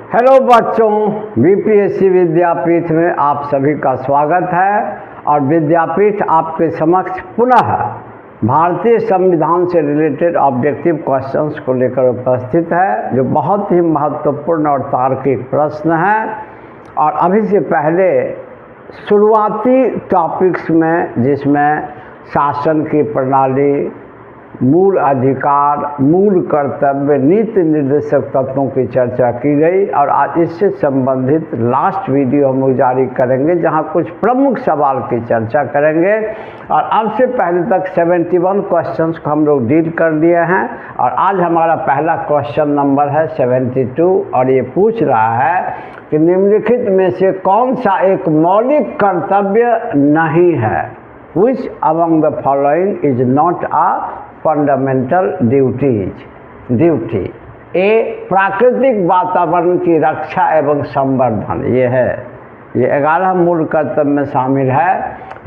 Hello बच्चों, BPSC विद्यापीठ में आप सभी का स्वागत है। और विद्यापीठ आपके समक्ष पुनः भारतीय संविधान से रिलेटेड ऑब्जेक्टिव क्वेश्चंस को लेकर उपस्थित है, जो बहुत ही महत्वपूर्ण और तार्किक प्रश्न है। और अभी से पहले शुरुआती टॉपिक्स में, जिसमें शासन की प्रणाली, मूल अधिकार, मूल कर्तव्य, नीति निर्देशक तत्वों की चर्चा की गई। और आज इससे संबंधित लास्ट वीडियो हम लोग जारी करेंगे, जहां कुछ प्रमुख सवाल की चर्चा करेंगे। और अब से पहले तक 71 क्वेश्चंस को हम लोग डील कर लिए हैं, और आज हमारा पहला क्वेश्चन नंबर है 72, और ये पूछ रहा है कि निम्नलिखित में से कौन सा एक मौलिक कर्तव्य नहीं है। Which among the following is not a fundamental duty. A, प्राकृतिक वातावरण की रक्षा एवं संवर्धन, ये है, ये 11 मूल कर्तव्य में शामिल है।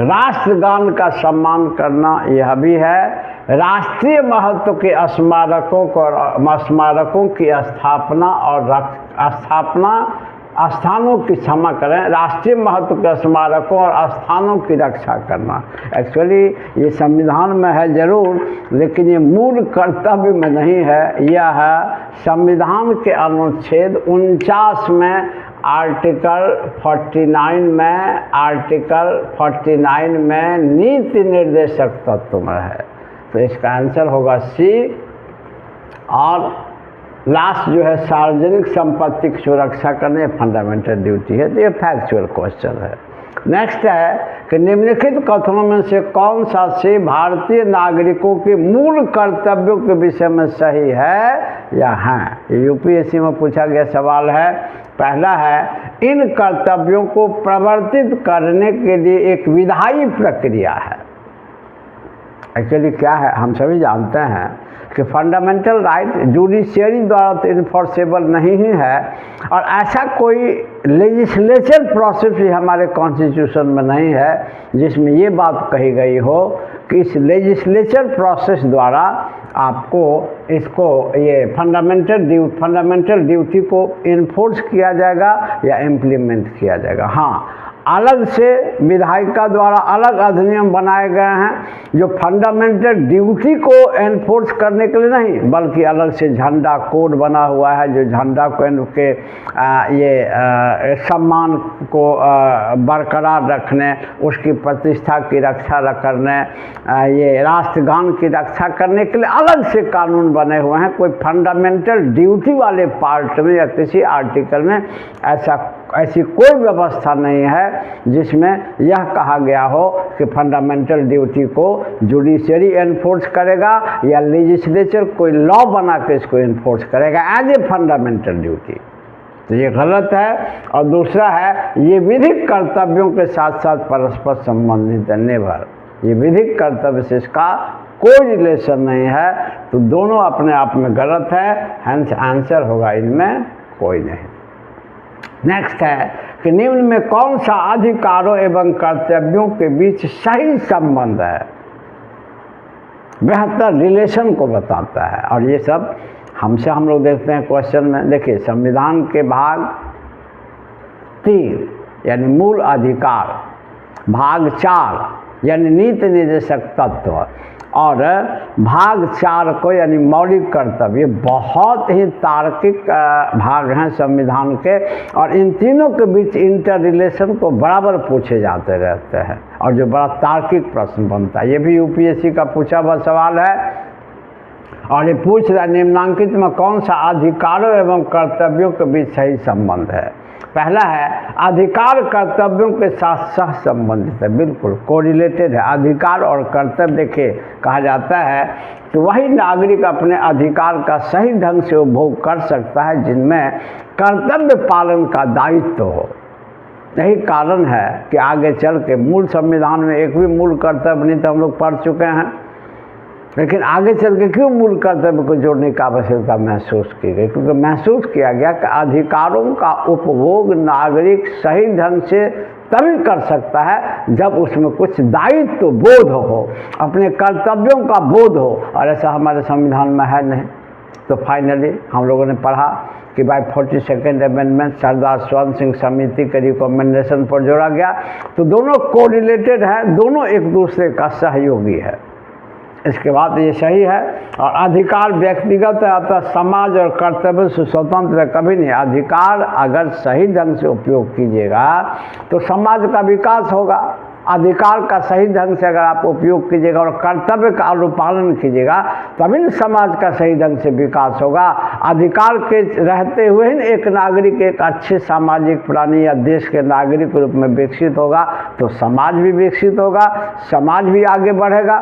राष्ट्रगान का सम्मान करना, यह भी है। राष्ट्रीय महत्व के स्मारकों की स्थापना और स्थानों की क्षमा करें, राष्ट्रीय महत्व के स्मारकों और स्थानों की रक्षा करना। एक्चुअली ये संविधान में है ज़रूर, लेकिन ये मूल कर्तव्य में नहीं है। यह संविधान के अनुच्छेद 49 में आर्टिकल 49 में नीति निर्देशक तत्व में है। तो इसका आंसर होगा सी। और लास्ट जो है, सार्वजनिक संपत्ति की सुरक्षा करने फंडामेंटल ड्यूटी है। तो ये फैक्चुअल क्वेश्चन है। नेक्स्ट है कि निम्नलिखित कथनों में से कौन सा से भारतीय नागरिकों के मूल कर्तव्यों के विषय में सही है या है। यूपीएससी में पूछा गया सवाल है। पहला है, इन कर्तव्यों को प्रवर्तित करने के लिए एक विधायी प्रक्रिया है। एक्चुअली क्या है, हम सभी जानते हैं कि फंडामेंटल राइट जुडिशियरी द्वारा तो इन्फोर्सेबल नहीं ही है, और ऐसा कोई लेजिस्लेचर प्रोसेस भी हमारे कॉन्स्टिट्यूशन में नहीं है जिसमें ये बात कही गई हो कि इस लेजिस्लेचर प्रोसेस द्वारा आपको ये फंडामेंटल ड्यूटी को इन्फोर्स किया जाएगा या इम्प्लीमेंट किया जाएगा। हाँ, अलग से विधायिका द्वारा अलग अधिनियम बनाए गए हैं जो फंडामेंटल ड्यूटी को एनफोर्स करने के लिए नहीं, बल्कि अलग से झंडा कोड बना हुआ है जो झंडा को के सम्मान को बरकरार रखने, उसकी प्रतिष्ठा की रक्षा करने, ये राष्ट्रगान की रक्षा करने के लिए अलग से कानून बने हुए हैं। कोई फंडामेंटल ड्यूटी वाले पार्ट में या किसी आर्टिकल में ऐसी कोई व्यवस्था नहीं है जिसमें यह कहा गया हो कि फंडामेंटल ड्यूटी को जुडिशरी एनफोर्स करेगा या लेजिस्लेचर कोई लॉ बना के इसको एनफोर्स करेगा एज ए फंडामेंटल ड्यूटी। तो ये गलत है। और दूसरा है, ये विधिक कर्तव्यों के साथ साथ परस्पर संबंधित है। नेवर, ये विधिक कर्तव्य से इसका कोई रिलेशन नहीं है। तो दोनों अपने आप में गलत है, हेंस आंसर होगा इनमें कोई नहीं। नेक्स्ट है कि निम्न में कौन सा अधिकारों एवं कर्तव्यों के बीच सही संबंध है, बेहतर रिलेशन को बताता है। और ये सब हम लोग देखते हैं क्वेश्चन में। देखिए, संविधान के भाग 3 यानी मूल अधिकार, भाग 4 यानी नीति निर्देशक तत्व, और भाग 4 को यानी मौलिक कर्तव्य, बहुत ही तार्किक भाग हैं संविधान के। और इन तीनों के बीच इंटर रिलेशन को बराबर पूछे जाते रहते हैं, और जो बड़ा तार्किक प्रश्न बनता है। ये भी यूपीएससी का पूछा हुआ सवाल है। और ये पूछ रहा है, निम्नांकित में कौन सा अधिकारों एवं कर्तव्यों के बीच सही संबंध है। पहला है, अधिकार कर्तव्यों के साथ सह संबंधित है, बिल्कुल कोरिलेटेड है। अधिकार और कर्तव्य, देखिए, कहा जाता है कि वही नागरिक अपने अधिकार का सही ढंग से उपभोग कर सकता है जिनमें कर्तव्य पालन का दायित्व हो। यही कारण है कि आगे चल के मूल संविधान में एक भी मूल कर्तव्य नहीं, तो हम लोग पढ़ चुके हैं, लेकिन आगे चल के क्यों मूल कर्तव्य को जोड़ने की आवश्यकता महसूस की गई, क्योंकि महसूस किया गया कि अधिकारों का उपभोग नागरिक सही ढंग से तभी कर सकता है जब उसमें कुछ दायित्व बोध हो, अपने कर्तव्यों का बोध हो, और ऐसा हमारे संविधान में है नहीं। तो फाइनली हम लोगों ने पढ़ा कि भाई 42nd अमेंडमेंट सरदार स्वर्ण सिंह समिति के रिकमेंडेशन पर जोड़ा गया। तो दोनों कोरिलेटेड है, दोनों एक दूसरे का सहयोगी है। इसके बाद ये सही है। और अधिकार व्यक्तिगत है, अतः समाज और कर्तव्य से स्वतंत्र कभी नहीं। अधिकार अगर सही ढंग से उपयोग कीजिएगा तो समाज का विकास होगा। अधिकार का सही ढंग से अगर आप उपयोग कीजिएगा और कर्तव्य का अनुपालन कीजिएगा तभी न समाज का सही ढंग से विकास होगा। अधिकार के रहते हुए ही एक नागरिक एक अच्छे सामाजिक प्राणी या देश के नागरिक के रूप में विकसित होगा, तो समाज भी विकसित होगा, समाज भी आगे बढ़ेगा।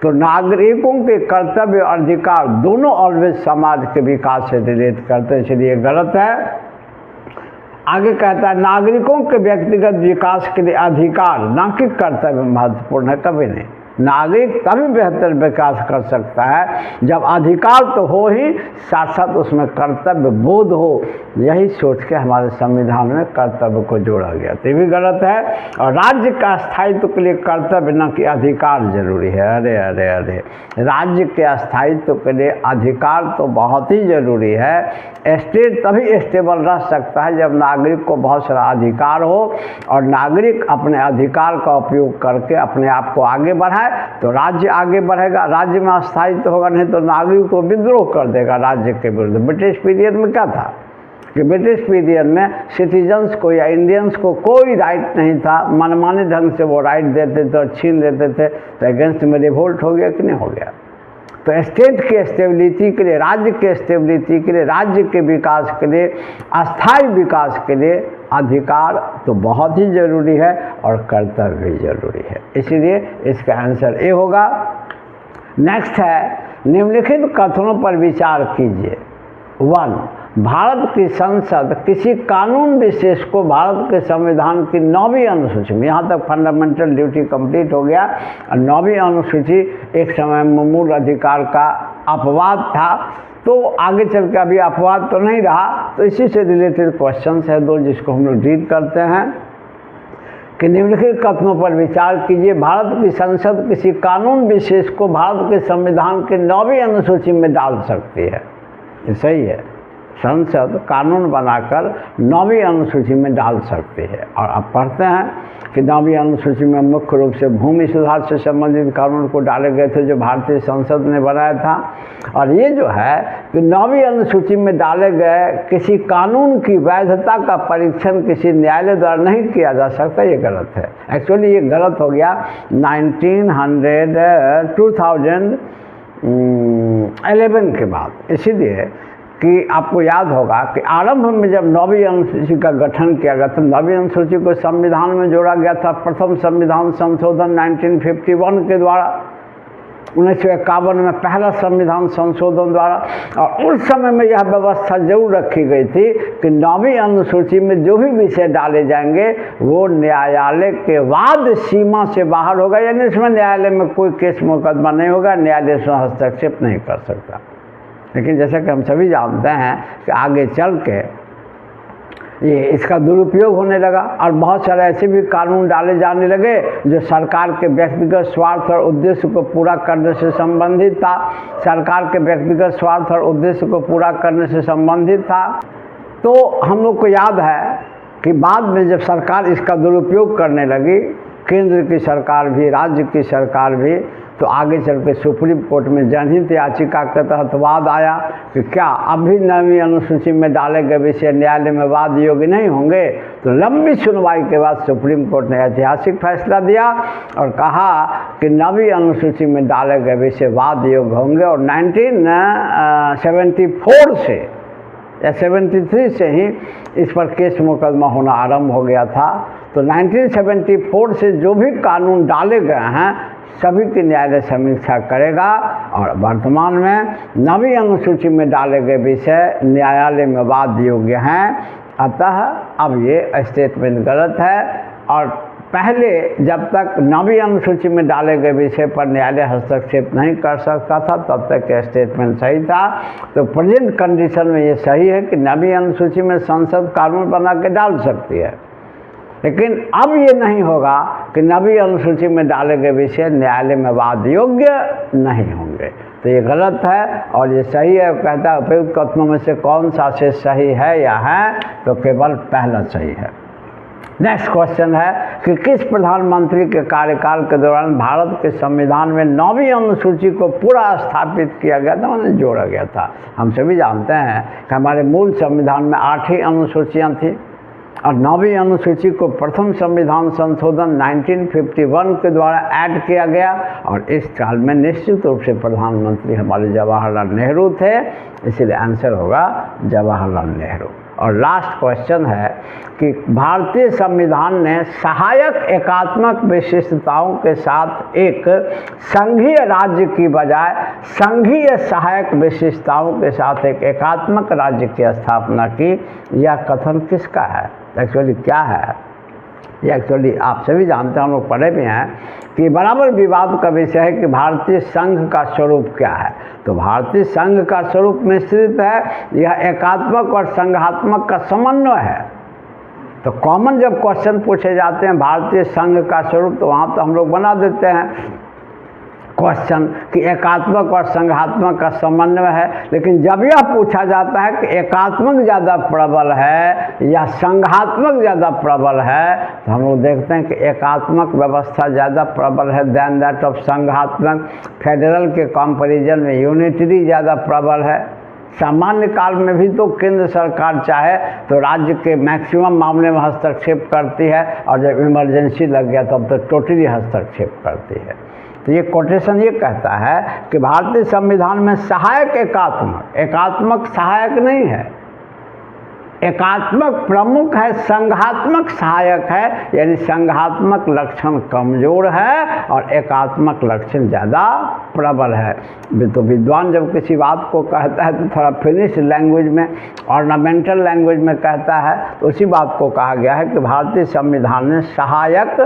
तो नागरिकों के कर्तव्य और अधिकार दोनों ऑलवेज समाज के विकास से रिलेट करते हैं, इसलिए गलत है। आगे कहता है नागरिकों के व्यक्तिगत विकास के लिए अधिकार ना कि कर्तव्य महत्वपूर्ण है, कभी नहीं। नागरिक तभी बेहतर विकास कर सकता है जब अधिकार तो हो ही, साथ साथ उसमें कर्तव्य बोध हो। यही सोच के हमारे संविधान में कर्तव्य को जोड़ा गया, तो ये भी गलत है। और राज्य का स्थायित्व के लिए कर्तव्य न कि अधिकार जरूरी है। अरे अरे अरे, राज्य के स्थायित्व के लिए अधिकार तो बहुत ही ज़रूरी है। स्टेट तभी स्टेबल रह सकता है जब नागरिक को बहुत सारा अधिकार हो और नागरिक अपने अधिकार का उपयोग करके अपने आप को आगे बढ़ाए, तो राज्य आगे बढ़ेगा। राज्य में अस्थायित्व होगा, नहीं तो नागरिक को विद्रोह कर देगा राज्य के विरुद्ध। ब्रिटिश पीरियड में क्या था कि ब्रिटिश पीरियड में सिटीजन्स को या इंडियंस को कोई राइट नहीं था, मनमाने ढंग से वो राइट देते थे और छीन लेते थे। तो अगेंस्ट में रिवोल्ट हो गया कि नहीं हो गया। तो स्टेट के स्टेबिलिटी के लिए, राज्य के स्टेबिलिटी के लिए, राज्य के विकास के लिए, अस्थायी विकास के लिए अधिकार तो बहुत ही ज़रूरी है और कर्तव्य भी ज़रूरी है। इसीलिए इसका आंसर ए होगा। नेक्स्ट है, निम्नलिखित कथनों पर विचार कीजिए। 1. भारत की संसद किसी कानून विशेष को भारत के संविधान की 9वीं अनुसूची में, यहाँ तक फंडामेंटल ड्यूटी कंप्लीट हो गया। और 9वीं अनुसूची एक समय में मूल अधिकार का अपवाद था, तो आगे चल के अभी अपवाद तो नहीं रहा। तो इसी से रिलेटेड क्वेश्चन है दो, जिसको हम लोग डील करते हैं कि निम्नलिखित कथनों पर विचार कीजिए। भारत की संसद किसी कानून विशेष को भारत के संविधान की 9वीं अनुसूची में डाल सकती है। ये सही है, संसद कानून बनाकर 9वीं अनुसूची में डाल सकती है। और अब पढ़ते हैं कि 9वीं अनुसूची में मुख्य रूप से भूमि सुधार से संबंधित कानून को डाले गए थे जो भारतीय संसद ने बनाया था। और ये जो है कि 9वीं अनुसूची में डाले गए किसी कानून की वैधता का परीक्षण किसी न्यायालय द्वारा नहीं किया जा सकता, ये गलत है। एक्चुअली ये गलत हो गया 2011 के बाद। इसीलिए कि आपको याद होगा कि आरंभ में जब 9वीं अनुसूची का गठन किया गया था, 9वीं अनुसूची को संविधान में जोड़ा गया था प्रथम संविधान संशोधन 1951 के द्वारा, 1951 में पहला संविधान संशोधन द्वारा। और उस समय में यह व्यवस्था जरूर रखी गई थी कि 9वीं अनुसूची में जो भी विषय डाले जाएंगे वो न्यायालय के वाद सीमा से बाहर होगा, यानी इसमें न्यायालय में कोई केस मुकदमा नहीं होगा, न्यायालय इसमें हस्तक्षेप नहीं कर सकता। लेकिन जैसा कि हम सभी जानते हैं कि आगे चल के ये इसका दुरुपयोग होने लगा और बहुत सारे ऐसे भी कानून डाले जाने लगे जो सरकार के व्यक्तिगत स्वार्थ और उद्देश्य को पूरा करने से संबंधित था। सरकार के व्यक्तिगत स्वार्थ और उद्देश्य को पूरा करने से संबंधित था। तो हम लोग को याद है कि बाद में जब सरकार इसका दुरुपयोग करने लगी, केंद्र की सरकार भी, राज्य की सरकार भी, तो आगे चल के सुप्रीम कोर्ट में जनहित याचिका के तहत वाद आया कि क्या अभी 9वीं अनुसूची में डाले गए विषय न्यायालय में वाद योग्य नहीं होंगे। तो लंबी सुनवाई के बाद सुप्रीम कोर्ट ने ऐतिहासिक फैसला दिया और कहा कि 9वीं अनुसूची में डाले गए विषय वाद योग्य होंगे। और 1974 से या 73 से ही इस पर केस मुकदमा होना आरंभ हो गया था। तो 1974 से जो भी कानून डाले गए हैं सभी की न्यायालय समीक्षा करेगा। और वर्तमान में 9वीं अनुसूची में डाले गए विषय न्यायालय में वाद योग्य हैं। अतः अब ये स्टेटमेंट गलत है। और पहले जब तक 9वीं अनुसूची में डाले गए विषय पर न्यायालय हस्तक्षेप नहीं कर सकता था तब तक यह स्टेटमेंट सही था। तो प्रेजेंट कंडीशन में ये सही है कि 9वीं अनुसूची में संसद कानून बना के डाल सकती है, लेकिन अब ये नहीं होगा कि 9वीं अनुसूची में डाले गए विषय न्यायालय में वाद योग्य नहीं होंगे। तो तो ये गलत है और ये सही है। कहता है उपयुक्त कथनों में से कौन सा से सही है या है, तो केवल पहला सही है। नेक्स्ट क्वेश्चन है कि किस प्रधानमंत्री के कार्यकाल के दौरान भारत के संविधान में 9वीं अनुसूची को पूरा स्थापित किया गया था, उन्हें जोड़ा गया था। हम सभी जानते हैं कि हमारे मूल संविधान में 8 ही अनुसूचियाँ थी और 9वीं अनुसूची को प्रथम संविधान संशोधन 1951 के द्वारा ऐड किया गया और इस काल में निश्चित रूप से प्रधानमंत्री हमारे जवाहरलाल नेहरू थे, इसलिए आंसर होगा जवाहरलाल नेहरू। और लास्ट क्वेश्चन है कि भारतीय संविधान ने सहायक एकात्मक विशिष्टताओं के साथ एक संघीय राज्य की बजाय संघीय सहायक विशिष्टताओं के साथ एक एकात्मक राज्य की स्थापना की। यह कथन किसका है? एक्चुअली क्या है ये? एक्चुअली आप सभी जानते हैं, हम लोग पढ़े भी हैं कि बराबर विवाद का विषय है कि भारतीय संघ का स्वरूप क्या है। तो भारतीय संघ का स्वरूप मिश्रित है, यह एकात्मक और संघात्मक का समन्वय है। तो कॉमन जब क्वेश्चन पूछे जाते हैं भारतीय संघ का स्वरूप, तो वहाँ तो हम लोग बना देते हैं क्वेश्चन कि एकात्मक और संघात्मक का समन्वय है, लेकिन जब यह पूछा जाता है कि एकात्मक ज़्यादा प्रबल है या संघात्मक ज़्यादा प्रबल है, तो हम लोग देखते हैं कि एकात्मक व्यवस्था ज़्यादा प्रबल है दैन दैट ऑफ संघात्मक। फेडरल के कंपैरिजन में यूनिटरी ज़्यादा प्रबल है। सामान्य काल में भी तो केंद्र सरकार चाहे तो राज्य के मैक्सिमम मामले में हस्तक्षेप करती है और जब इमरजेंसी लग गया तब तो टोटली हस्तक्षेप करती है। तो ये कोटेशन ये कहता है कि भारतीय संविधान में सहायक एकात्मक, एकात्मक सहायक नहीं है, एकात्मक प्रमुख है, संघात्मक सहायक है, यानी संघात्मक लक्षण कमज़ोर है और एकात्मक लक्षण ज़्यादा प्रबल है। तो विद्वान जब किसी बात को कहता है तो थोड़ा फिनिश लैंग्वेज में, ऑर्नामेंटल लैंग्वेज में कहता है, तो उसी बात को कहा गया है कि भारतीय संविधान ने सहायक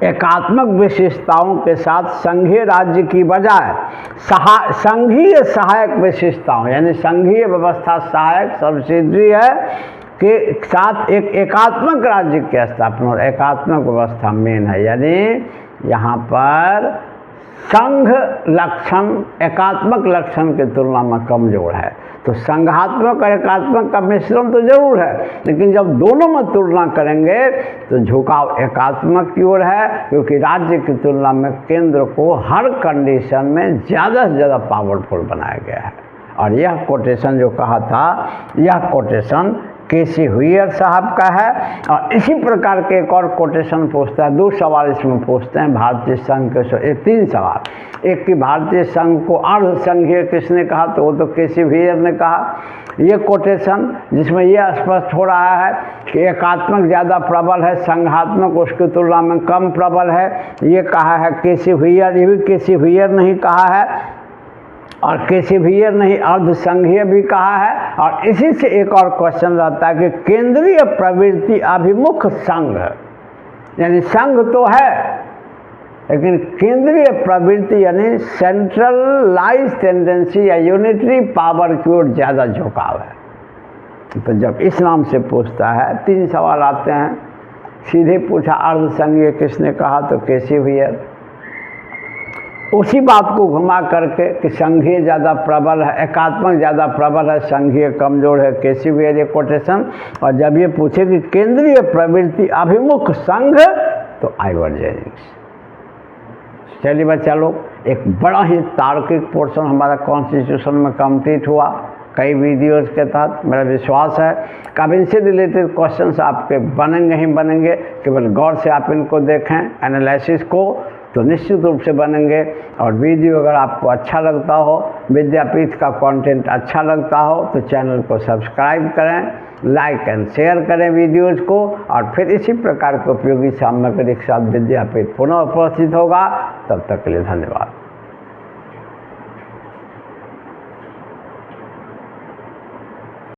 एकात्मक विशेषताओं के साथ संघीय राज्य की बजाय संघीय सहायक विशेषताओं, यानी संघीय व्यवस्था सहायक सब्सिडरी है के साथ एक एकात्मक राज्य की स्थापना। और एकात्मक व्यवस्था मेन है, यानी यहाँ पर संघ लक्षण एकात्मक लक्षण की तुलना में कमज़ोर है। तो संघात्मक और एकात्मक का मिश्रण तो जरूर है, लेकिन जब दोनों में तुलना करेंगे तो झुकाव एकात्मक की ओर है, क्योंकि राज्य की तुलना में केंद्र को हर कंडीशन में ज़्यादा से ज़्यादा पावरफुल बनाया गया है। और यह कोटेशन जो कहा था, यह कोटेशन केसी हुइयर साहब का है। और इसी प्रकार के एक और कोटेशन पूछता है, 2 सवाल इसमें पूछते हैं भारतीय संघ के, 3 सवाल। एक कि भारतीय संघ को अर्ध संघीय किसने कहा, तो वो तो केसी हुइयर ने कहा। ये कोटेशन जिसमें यह स्पष्ट हो रहा है कि एकात्मक ज़्यादा प्रबल है, संघात्मक उसकी तुलना में कम प्रबल है, ये कहा है केसी हुइयर। ये भी केसी हुइयर नहीं कहा है और केसी हुइयर नहीं अर्ध संघीय भी कहा है। और इसी से एक और क्वेश्चन रहता है कि केंद्रीय प्रवृत्ति अभिमुख संघ, यानी संघ तो है लेकिन केंद्रीय प्रवृत्ति यानी सेंट्रलाइज टेंडेंसी या यूनिटरी पावर की ओर ज़्यादा झुकाव है। तो जब इस नाम से पूछता है, 3 सवाल आते हैं। सीधे पूछा अर्ध संघीय किसने कहा, तो केसी हुइयर। उसी बात को घुमा करके कि संघीय ज़्यादा प्रबल है, एकात्मक ज़्यादा प्रबल है, संघीय कमज़ोर है, केसी हुइयर, ये कोटेशन। और जब ये पूछे कि केंद्रीय प्रवृत्ति अभिमुख संघ, तो आइवर जेनिंग्स। चलिए बच्चा लोग, एक बड़ा ही तार्किक पोर्शन हमारा कॉन्स्टिट्यूशन में कंप्लीट हुआ कई वीडियोज़ के तहत। मेरा विश्वास है कि अब इनसे रिलेटेड क्वेश्चंस आपके बनेंगे ही बनेंगे, केवल गौर से आप इनको देखें एनालिसिस को, तो निश्चित रूप से बनेंगे। और वीडियो अगर आपको अच्छा लगता हो, विद्यापीठ का कंटेंट अच्छा लगता हो, तो चैनल को सब्सक्राइब करें, लाइक एंड शेयर करें वीडियोज़ को। और फिर इसी प्रकार के उपयोगी सामग्री के साथ विद्यापीठ पुनः उपस्थित होगा। तब तक के लिए धन्यवाद।